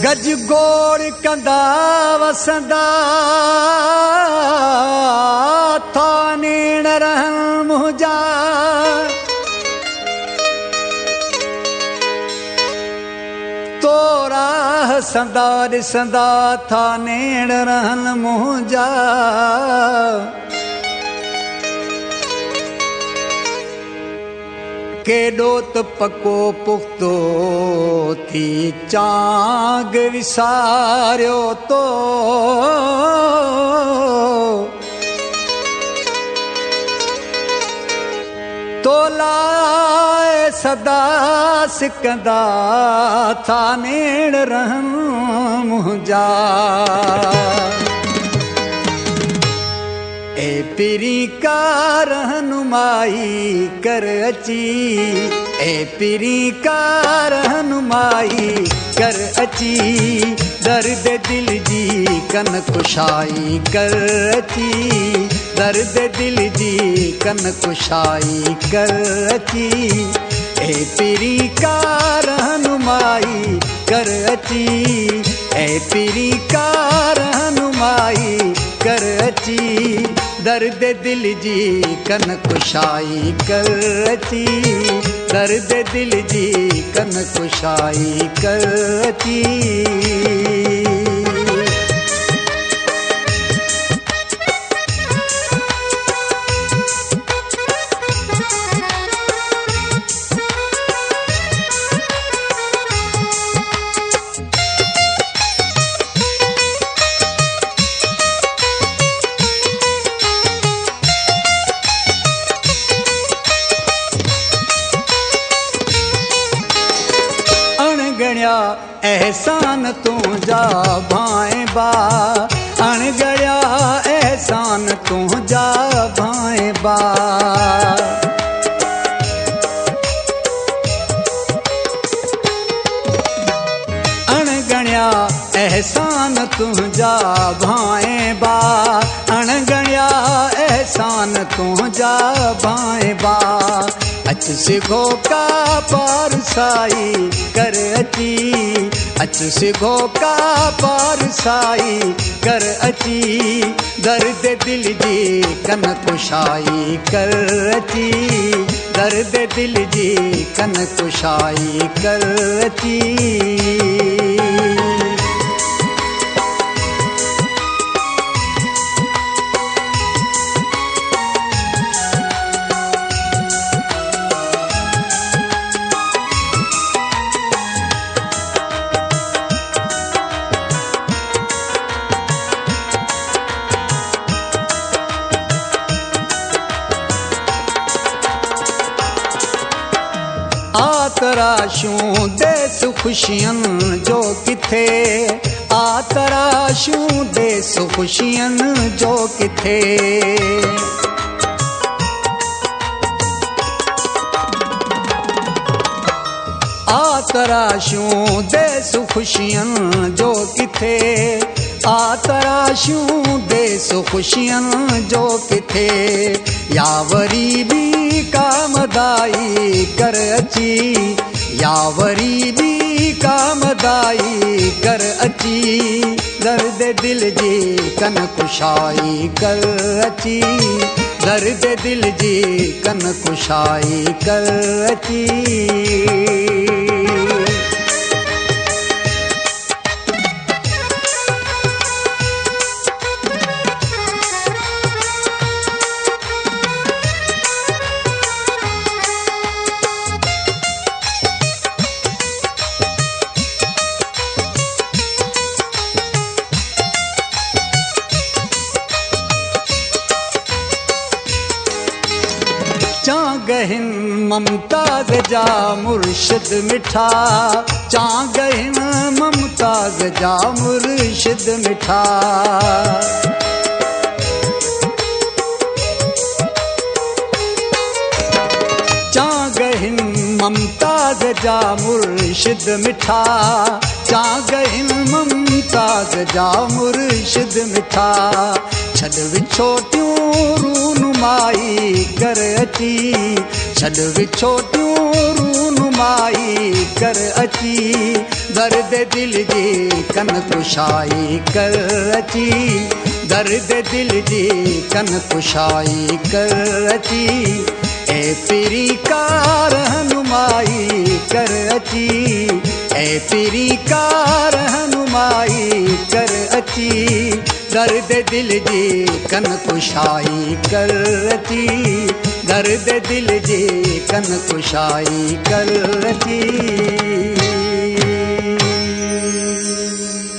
गज गोड़ कंदा वसंदा थाने न रहन मुंहिंजा तोरा हसंदा ॾिसंदा थाने न रहन मुंहिंजा केॾो त पको पुख़्तो थी चांग विसारियो तो तोलाए सदा सिकंदा थानेड़ रहन मुंहिंजा ए पिरी का रहनुमाई कर अची ए पिरी का रहनुमाई कर अची दर्द दिल जी कन कुशाई कर अची दर्द दिल जी कन कुशाई कर अची ए पिरी का रहनुमाई कर अची ए पिरी का रहनुमाई कर अची दर्द दिल जी कन कुशाई कर अची दर्द दिल जी कन कुशाई कर अची एहसान तुझा भाए बा अणगढ़िया एहसान तुझा भाए बा अणगढ़िया एहसान तुझा भाए बा अणगढ़िया एहसान तुझा भाए बा अच सिखो का पारसाई कर अची अच सिखो का पारसाई कर अची दर्द दिल जी कन कुशाई कर अची दर्द दिल जी कन कुशाई कर अची आतराशूं देस खुशियन जो किथे आतराशूं देस खुशियन जो किथे आतराशूं देस खुशियन जो किथे आतराशूं देस खुशियन जो किथे यावरी भी कामदाई कर अची यावरी भी कामदाई कर अची दर्द दिल जी कन कुशाई कर अची दर्द दिल जी कन कुशाई कर अची चांगहिन ममताज जा मुर्शिद मिठा चांगहिन ममताज जा मुर्शिद मिठा चांगहिन ममताज जा मुर्शिद मिठा चांगहिन ममताज जा मुर्शिद मिठा छॾ विछोटियूं रूनुमा रहनुमाई कर अची, छॾ विछोटियूं रूनुमाई कर अची, दर्द दिल जी कन कुशाई कर अची, दर्द दिल जी कन कुशाई कर अची, ए पीरी का रहनुमाई कर अची, ए पीरी का रहनुमाई कर अची, दर्द दिल जी कन कुशाई कर अची, दर्द दिल जी कन कुशाई कर अची।